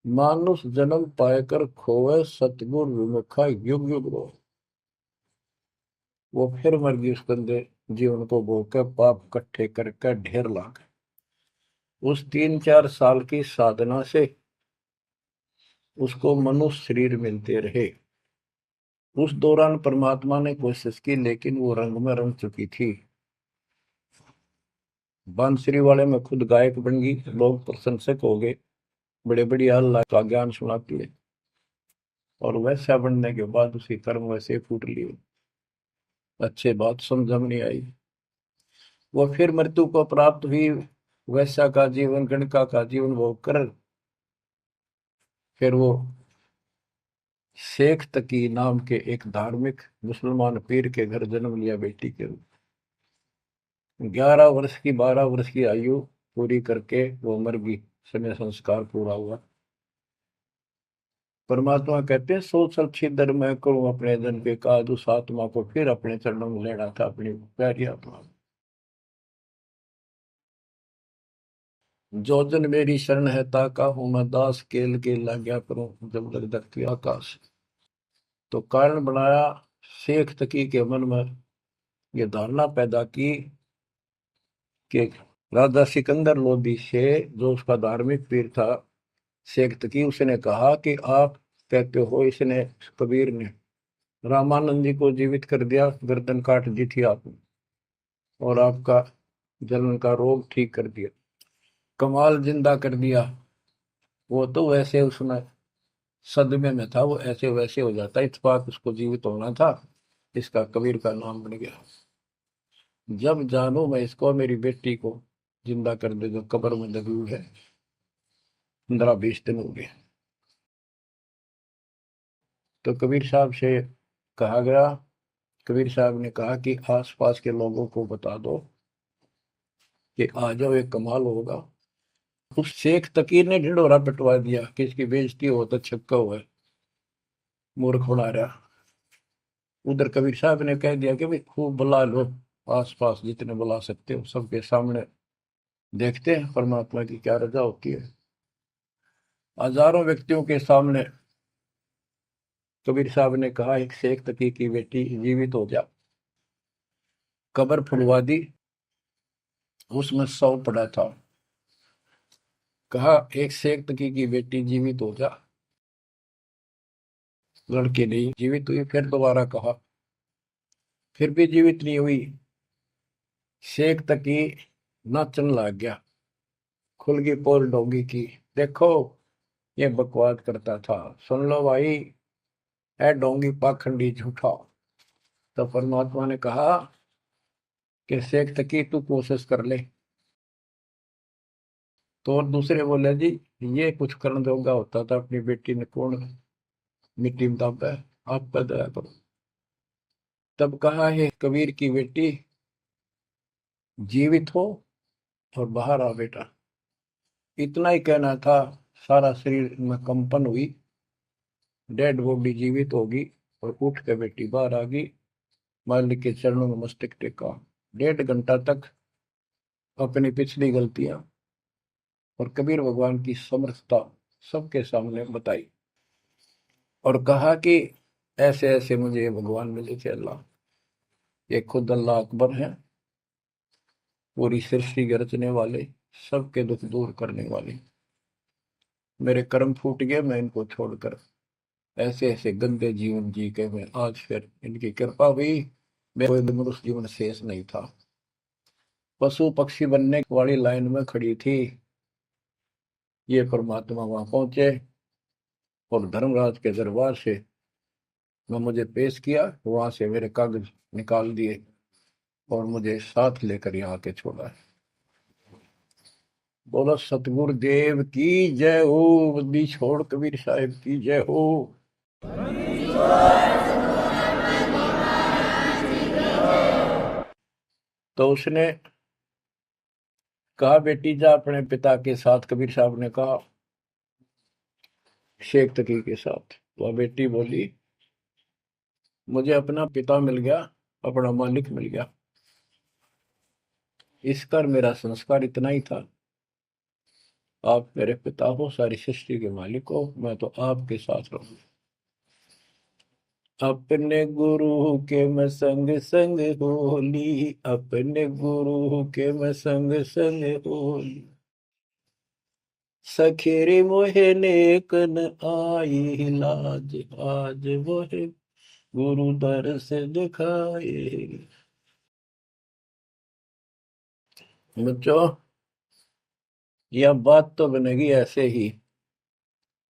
S1: मानुष जन्म पाकर खोए, सतगुर विमुखा युग युग रो। वो फिर मर गई उस गंदे जीवन को भोग कर, पाप इकट्ठे करके ढेर ला गए। उस 3-4 साल की साधना से उसको मनुष्य शरीर मिलते रहे। उस दौरान परमात्मा ने कोशिश की, लेकिन वो रंग में रंग चुकी थी। बांसुरी वाले में खुद गायक बन गई, लोग प्रशंसक हो गए, बड़े बड़ी अल्लाह का ज्ञान सुनाती है। और वैसा बनने के बाद उसी कर्म वैसे फूट लिए, अच्छे बात समझ में नहीं आई। वो फिर मृत्यु को प्राप्त हुई, वैसा का जीवन, गणका का जीवन वो कर, फिर वो शेख तकी नाम के एक धार्मिक मुसलमान पीर के घर जन्म लिया बेटी के रूप। 11 वर्ष की, 12 वर्ष की आयु पूरी करके वो मर गई, समय संस्कार पूरा हुआ। परमात्मा कहते हैं, सोच अच्छी दर मैं करूं अपने जन के काज, उस आत्मा को फिर अपने चरणों में लेना था, अपनी प्यारी आत्मा। जो जन मेरी शरण है ताका हूं मैं दास, केल के लाग्या करूं जब लग धरती आकाश। तो कारण बनाया, शेख तकी के मन में ये धारणा पैदा की कि राजा सिकंदर लोदी से, जो उसका धार्मिक पीर था शेख तकी, उसने कहा कि आप कहते हो इसने, कबीर ने रामानंद जी को जीवित कर दिया, गर्दन काट दी थी आपने, और आपका जलन का रोग ठीक कर दिया, कमाल जिंदा कर दिया। वो तो वैसे उसमें सदमे में था, वो ऐसे वैसे हो जाता, इत्तेफाक उसको जीवित होना था, इसका कबीर का नाम बन गया। जब जानू मैं इसको, मेरी बेटी को जिंदा कर दे जो कब्र में दबी हुई है, 15-20 दिन हो गए। तो कबीर साहब से कहा गया, कबीर साहब ने कहा कि आसपास के लोगों को बता दो कि आ जाओ, एक कमाल होगा। उस शेख तकीर ने ढिंढोरा पिटवा दिया कि इसकी बेइज्जती हो तो छक्का हुआ है, मूर्ख बना रहा। उधर कबीर साहब ने कह दिया कि भाई खूब बुला लो, आस पास जितने बुला सकते हो, सबके सामने देखते हैं परमात्मा की क्या रजा होती है। हजारों व्यक्तियों के सामने कबीर साहब ने कहा, एक शेख तकी की बेटी जीवित हो जा। कब्र खुलवा दी, उसमें 100 पड़ा था। कहा एक शेख तकी की बेटी जीवित हो जा, लड़की नहीं जीवित हुई। फिर दोबारा कहा, फिर भी जीवित नहीं हुई। शेख तकी नाचन लग गया, खुल गई पोल डोंगी की। देखो ये बकवाद करता था, सुन लो भाई, है डोंगी पाखंडी झूठा। तो परमात्मा ने कहा कि शेख तकी तू कोशिश कर ले। तो और दूसरे बोले जी ये कुछ करने जोगा होता था अपनी बेटी ने कौन मिट्टी में दाबा है, आप कर दया करो। तब कहा है कबीर की बेटी जीवित हो और बाहर आ बेटा। इतना ही कहना था, सारा शरीर में कंपन हुई, डेड बॉडी जीवित होगी और उठ के बेटी बाहर आ गई। मालिक के चरणों में मस्तक टेका। 1.5 घंटा तक अपनी पिछली गलतियां और कबीर भगवान की समर्थता सबके सामने बताई और कहा कि ऐसे ऐसे मुझे ये भगवान मिले थे अल्लाह। ये खुद अल्लाह अकबर हैं, पूरी सृष्टि के रचने वाले, सबके दुख दूर करने वाले। मेरे कर्म फूट गए, मैं इनको छोड़कर ऐसे ऐसे गंदे जीवन जी के मैं आज फिर इनकी कृपा हुई, मैं कोई मनुष्य जीवन शेष नहीं था। पशु पक्षी बनने वाली लाइन में खड़ी थी, ये परमात्मा वहां पहुंचे और धर्मराज के दरबार से मैं मुझे पेश किया, वहां से मेरे कागज निकाल दिए और मुझे साथ लेकर यहाँ आके छोड़ा है। बोलो सतगुरु देव की जय हो, बंदी छोड़ कबीर साहिब की जय हो। तो उसने कहा बेटी जा अपने पिता के साथ, कबीर साहब ने कहा शेख तकी के साथ। वह बेटी बोली मुझे अपना पिता मिल गया, अपना मालिक मिल गया, इस कर मेरा संस्कार इतना ही था। आप मेरे पिता हो, सारी सृष्टि के मालिक हो, मैं तो आपके साथ रहूं। अपने गुरु के मैं संग संग होली, अपने गुरु के मैं संग संग होली। सखेरे मोहे नेकन आई लाज, आज मोहे गुरु दर से दिखाए। बच्चों यह बात तो बनेगी ऐसे ही।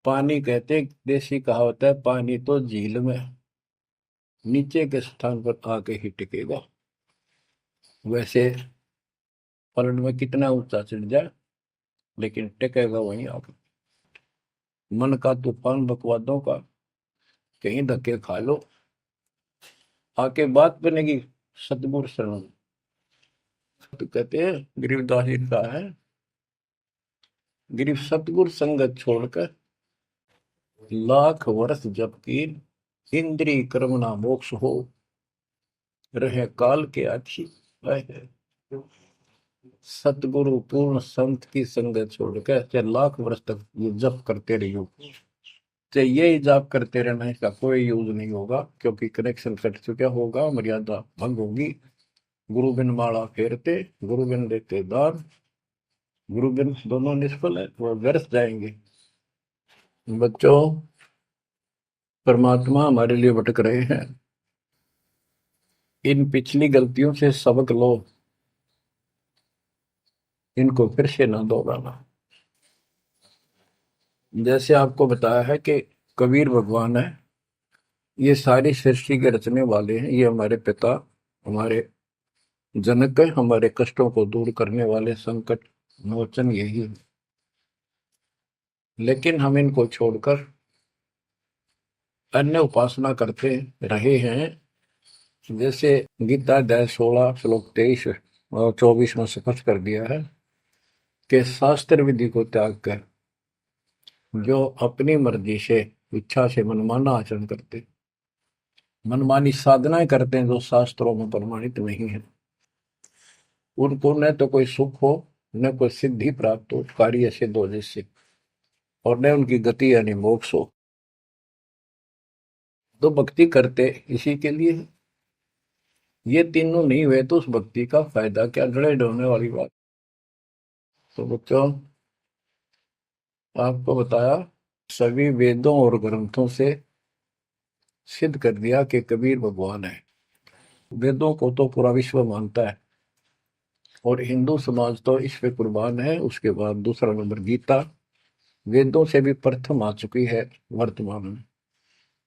S1: पानी कहते, देसी कहावत है, पानी तो झील में नीचे के स्थान पर आके ही टिकेगा। वैसे पलट में कितना ऊंचा चढ़ जाए लेकिन टिकेगा वहीं आके। मन का तूफान बकवादों का, कहीं धक्के खा लो, आके बात बनेगी सतगुरु शरण। तो कहते हैं गरीबदास जी का है, गरीब सतगुरु संगत छोड़कर लाख वर्ष जबकि इंद्रिय कर्म ना मोक्ष हो, रहे काल के आखी। सतगुरु पूर्ण संत की संगत छोड़कर चाहे लाख वर्ष तक ये जप करते रहियो, चाहे ये जाप करते रहना, इसका कोई यूज नहीं होगा, क्योंकि कनेक्शन कट चुका होगा, मर्यादा भंग होगी। गुरु बिन माला फेरते, गुरु बिन देते दान, गुरु बिन दोनों निष्फल है, वो व्यर्थ जाएंगे। बच्चों परमात्मा हमारे लिए भटक रहे हैं, इन पिछली गलतियों से सबक लो, इनको फिर से ना दोहराना। जैसे आपको बताया है कि कबीर भगवान है, ये सारी सृष्टि के रचने वाले हैं, ये हमारे पिता, हमारे जनक है, हमारे कष्टों को दूर करने वाले संकट मोचन यही है। लेकिन हम इनको छोड़कर अन्य उपासना करते रहे हैं। जैसे गीता अध्याय 16 श्लोक 23 और 24 में स्पष्ट कर दिया है कि शास्त्र विधि को त्याग कर जो अपनी मर्जी से इच्छा से मनमाना आचरण करते, मनमानी साधनाएं करते हैं जो शास्त्रों में प्रमाणित नहीं है, उनको न तो कोई सुख हो, न कोई सिद्धि प्राप्त हो, कार्य सिद्ध हो जिससे, और न उनकी गति यानी मोक्ष हो। तो भक्ति करते इसी के लिए है। ये तीनों नहीं हुए तो उस भक्ति का फायदा क्या, लड़ाई ढोने वाली बात। तो बच्चों आपको बताया, सभी वेदों और ग्रंथों से सिद्ध कर दिया कि कबीर भगवान है। वेदों को तो पूरा विश्व मानता है और हिंदू समाज तो इस पे कुर्बान है। उसके बाद दूसरा नंबर गीता, वेदों से भी प्रथम आ चुकी है वर्तमान में,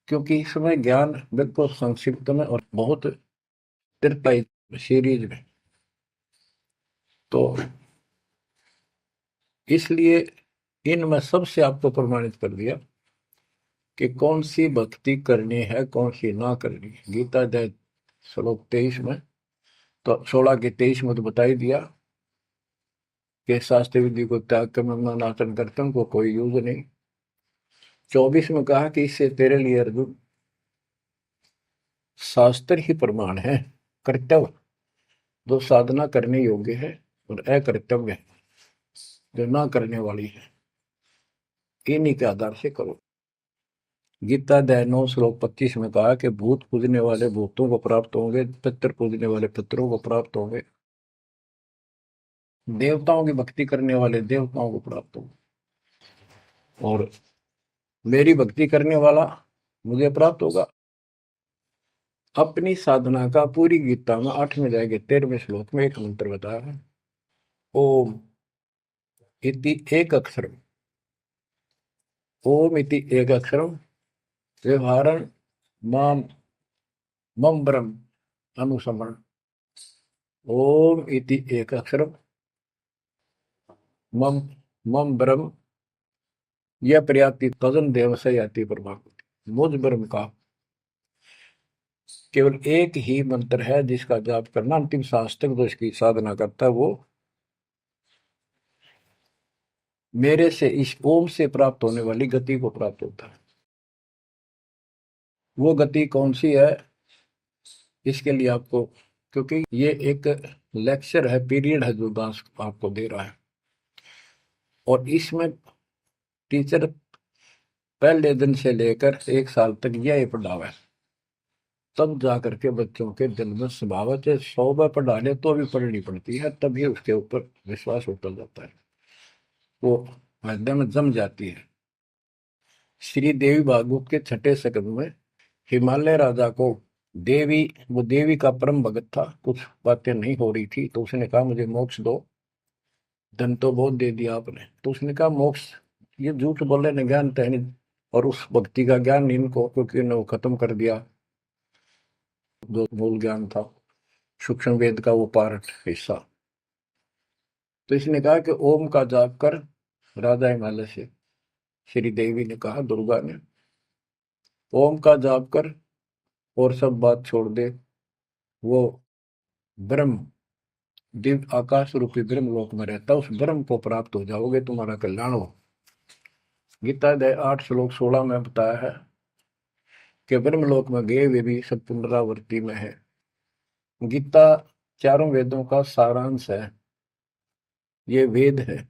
S1: क्योंकि इसमें ज्ञान बिल्कुल संक्षिप्त में और बहुत तीर्थाई सीरीज में। तो इसलिए इनमें सबसे आपको प्रमाणित कर दिया कि कौन सी भक्ति करनी है, कौन सी ना करनी है। गीता अध्याय श्लोक 23 में, तो 16 के 23 में तो बता ही दिया कि शास्त्र विधि को त्याग कर मंगनाचरण करते हैं, उनको कोई यूज नहीं। 24 में कहा कि इससे तेरे लिए अर्जुन शास्त्र ही प्रमाण है। कर्तव्य जो साधना करने योग्य है और अकर्तव्य जो ना करने वाली है, इन्हीं के आधार से करो। गीता अध्याय 9 श्लोक 25 में कहा कि भूत पूजने वाले भूतों को प्राप्त होंगे, पितर पूजने वाले पितरों को प्राप्त होंगे, देवताओं की भक्ति करने वाले देवताओं को प्राप्त होंगे, और मेरी भक्ति करने वाला मुझे प्राप्त होगा। अपनी साधना का पूरी गीता में 8वें अध्याय के 13वें श्लोक में एक मंत्र बताया है, ओम इति एक अक्षरम। ओम इति एक अक्षरम व्यवहारण माम मम ब्रह्म अनुसमरण। ओम इति एक अक्षरम मम मम ब्रह्म यह पर्याप्ति तजन देव से याति परमात्मा। मुझ ब्रह्म का केवल एक ही मंत्र है जिसका जाप करना अंतिम सांस तक जो इसकी साधना करता है, वो मेरे से इस ओम से प्राप्त होने वाली गति को प्राप्त होता है। वो गति कौन सी है, इसके लिए आपको, क्योंकि ये एक लेक्चर है, पीरियड है जो दास आपको दे रहा है, और इसमें टीचर पहले दिन से लेकर 1 साल तक यह पढ़ावा है, तब जा करके बच्चों के दिल में स्वभावत है 100 बार पढ़ा ले तो भी पढ़नी पड़ती है, तभी उसके ऊपर विश्वास उतर जाता है, वो हृदय में जम जाती है। श्री देवी भागवत के 6ठे स्कंद में हिमालय राजा को वो देवी का परम भगत था, कुछ बातें नहीं हो रही थी, तो उसने कहा मुझे मोक्ष दो। धन तो बहुत दे दिया आपने, तो उसने कहा मोक्ष, ये झूठ बोले ने ज्ञान तो है नहीं, और उस भक्ति का ज्ञान इनको, क्योंकि उन्हें वो खत्म कर दिया जो मूल ज्ञान था, सूक्ष्म वेद का वो पार्ट हिस्सा। तो इसने कहा कि ओम का जाप कर। राजा हिमालय से श्री देवी ने कहा, दुर्गा ने, ओम का जाप कर और सब बात छोड़ दे, वो ब्रह्म दिव्य आकाश रूपी ब्रह्म लोक में रहता, उस ब्रह्म को प्राप्त हो जाओगे, तुम्हारा कल्याण हो। गीता अध्याय 8 श्लोक 16 में बताया है कि ब्रह्म लोक में गए वे भी सब पुनरावृत्ति में है। गीता चारों वेदों का सारांश है, ये वेद है।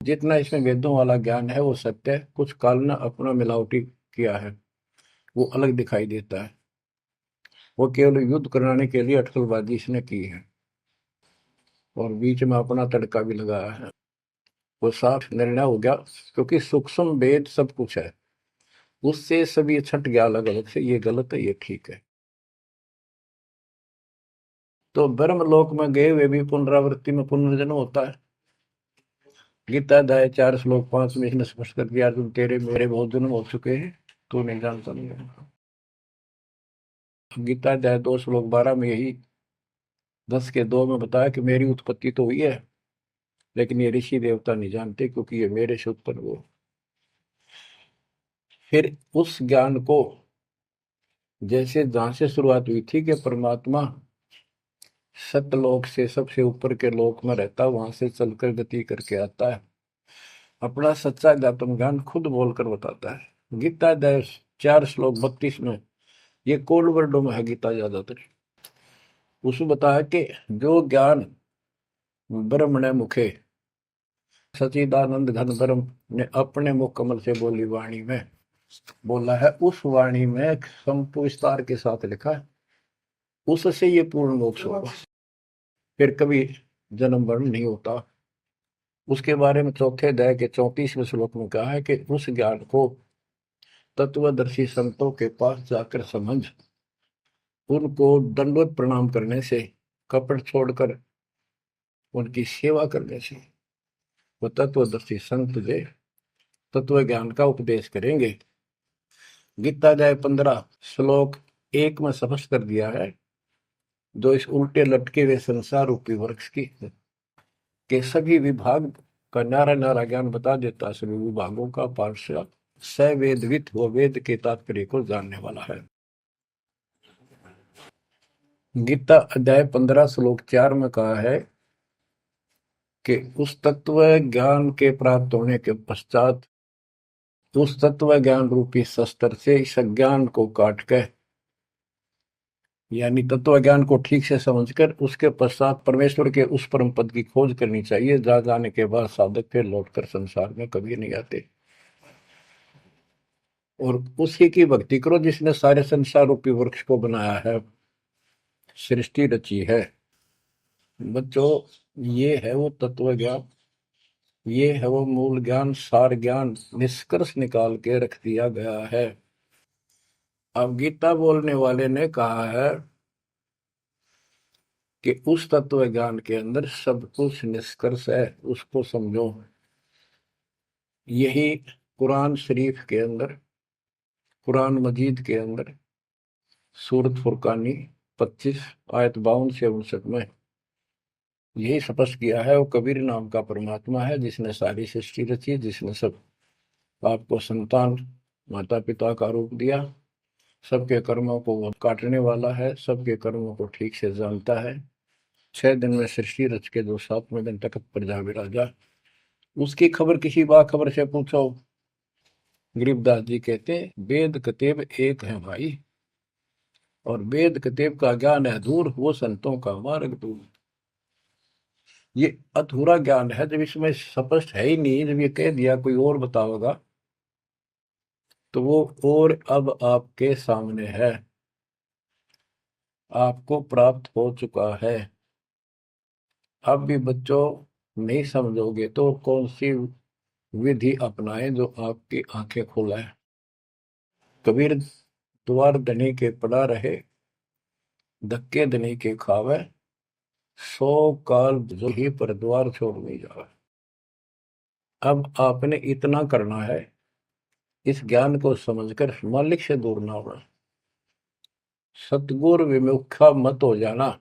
S1: जितना इसमें वेदों वाला ज्ञान है वो सत्य है, कुछ काल ने अपना मिलावटी किया है, वो अलग दिखाई देता है, वो केवल युद्ध कराने के लिए अटकलबाजी इसने की है, और बीच में अपना तड़का भी लगाया है। वो साफ निर्णय हो गया, क्योंकि सूक्ष्म वेद सब कुछ है, उससे सभी छट गया अलग अलग से, ये गलत है, ये ठीक है। तो ब्रह्म लोक में गए हुए भी पुनरावृत्ति में पुनर्जन्म होता है। गीता अध्याय 4 श्लोक 5 में इसने स्पष्ट कर दिया, अर्जुन तेरे मेरे बहुत जन्म हो चुके हैं, तू नहीं जानता नहीं है। गीता अध्याय 2 श्लोक 12 में यही 10 के 2 में बताया कि मेरी उत्पत्ति तो हुई है, लेकिन ये ऋषि देवता नहीं जानते, क्योंकि ये मेरे से उत्पन्न हुए। फिर उस ज्ञान को, जैसे जहां से शुरुआत हुई थी कि परमात्मा सतलोक से सबसे ऊपर के लोक में रहता, वहां से चलकर गति करके आता है, अपना सच्चा ज्ञातम ज्ञान खुद बोलकर बताता है। गीता अध्याय 4 श्लोक 32 में, ये कोड वर्डों में है गीता ज्यादातर, उसमें बताया कि जो ज्ञान ब्रह्मणे मुखे सचिदानंद घन ब्रह्म ने अपने मुख कमल से बोली वाणी में बोला है, उस वाणी में संपूर्ण विस्तार के साथ लिखा है, उससे ये पूर्ण मोक्ष होगा, फिर कभी जन्म मरण नहीं होता। उसके बारे में चौथे अध्याय के 34वें श्लोक में कहा है कि उस ज्ञान को तत्वदर्शी संतों के पास जाकर समझ, उनको दंडवत प्रणाम करने से, कपट छोड़कर उनकी सेवा करने से वो तत्वदर्शी संत तुझे तत्व ज्ञान का उपदेश करेंगे। गीता अध्याय 15 श्लोक 1 में स्पष्ट कर दिया है, जो इस उल्टे लटके हुए संसार रूपी वृक्ष की के सभी विभाग का नारा नारा ज्ञान बता देता सभी विभागों का पार्षद, स वेदवित वो वेद के तात्पर्य को जानने वाला है। गीता अध्याय 15 श्लोक 4 में कहा है कि उस तत्व ज्ञान के प्राप्त होने के पश्चात उस तत्व ज्ञान रूपी शस्त्र से इस ज्ञान को काट कर, यानी तत्व ज्ञान को ठीक से समझकर उसके पश्चात परमेश्वर के उस परम पद की खोज करनी चाहिए, जहां जाने के बाद साधक फिर लौटकर संसार में कभी नहीं आते, और उसी की भक्ति करो जिसने सारे संसार रूपी वृक्ष को बनाया है, सृष्टि रची है। बच्चों, ये है वो तत्व ज्ञान, ये है वो मूल ज्ञान, सार ज्ञान निष्कर्ष निकाल के रख दिया गया है। अब गीता बोलने वाले ने कहा है कि उस तत्व ज्ञान के अंदर सब कुछ निष्कर्ष है, उसको समझो। यही कुरान शरीफ के अंदर, कुरान मजीद के अंदर सूरत फुरकानी 25 आयत 52 से 59 में यही स्पष्ट किया है। वो कबीर नाम का परमात्मा है जिसने सारी सृष्टि रची, जिसने सब आपको संतान माता पिता का रूप दिया, सबके कर्मों को वो काटने वाला है, सबके कर्मों को ठीक से जानता है। 6 दिन में सृष्टि रच के जो 7वें दिन तक पर जा विराजा, उसकी खबर किसी बाखबर से पूछो। गरीबदास जी कहते वेद कतेब एक है भाई, और वेद कतेब का ज्ञान है दूर, वो संतों का मार्ग दूर। ये अधूरा ज्ञान है, जब इसमें स्पष्ट है ही नहीं, जब ये कह दिया कोई और बताओगा तो वो और अब आपके सामने है, आपको प्राप्त हो चुका है। अब भी बच्चों नहीं समझोगे तो कौन सी विधि अपनाएं जो आपकी आंखें खोले। कबीर द्वार धनी के पड़ा रहे, धक्के धनी के खावे, 100 काल जो ही पर द्वार छोड़ नहीं जावे। अब आपने इतना करना है, इस ज्ञान को समझकर मालिक से दूर ना होना, सतगुरु विमुखा मत हो जाना।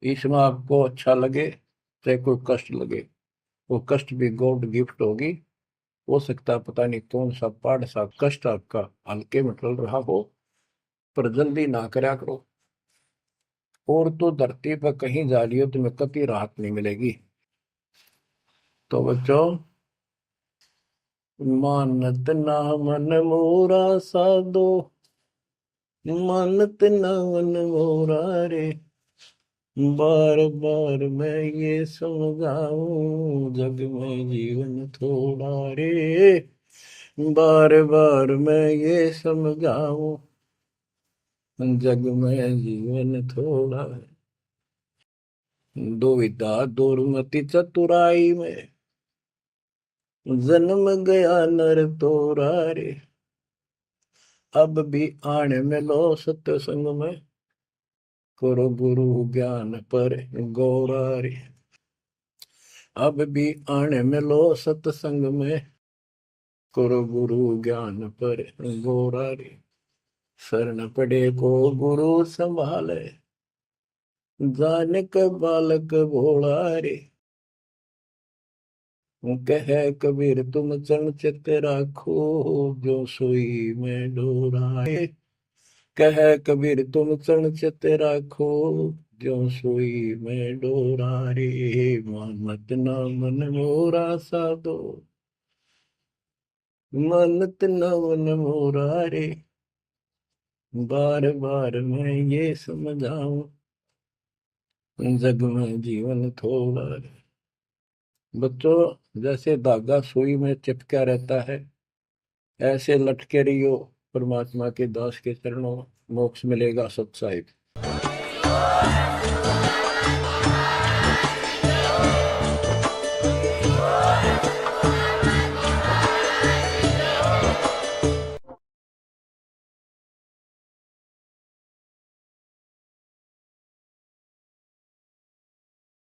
S1: इसमें आपको अच्छा लगे चाहे कोई कष्ट लगे, वो कष्ट भी गॉड गिफ्ट होगी। हो सकता है पता नहीं कौन सा पाड़ सा कष्ट आपका हल्के में टल रहा हो, पर जल्दी ना करया करो। और तो धरती पर कहीं जा रही हो तुम्हें कभी राहत नहीं मिलेगी। तो बच्चों, मानत ना मन मोरा साधो, मानत ना मन मोरा रे, बार बार मैं ये समझाऊं जग में जीवन थोड़ा रे, बार बार मैं ये समझाऊं जग में जीवन थोड़ा। दुविधा दुर्मति चतुराई में जन्म गया नर तोरा रे, अब भी आने में लो सत्संग में, करो गुरु ज्ञान पर गौरा रे। अब भी आने में लो सत्संग में, करो गुरु ज्ञान पर गौरा रे। शरण पड़े को गुरु संभाले, जाने का बालक भोला रे। कहे कबीर तुम चरण चित राखो, जो सोई में डोराए। कहे कबीर तुम चरण चित राखो, जो सोई में डोरा रे। मानत ना मन मोरा साधो, मानत ना मन मोरा रे, बार बार मैं ये समझाऊं जग में जीवन थोड़ा रे। बच्चों, जैसे धागा सुई में चिपका रहता है, ऐसे लटके रहियो परमात्मा के दास के चरणों, मोक्ष मिलेगा सत साहिब।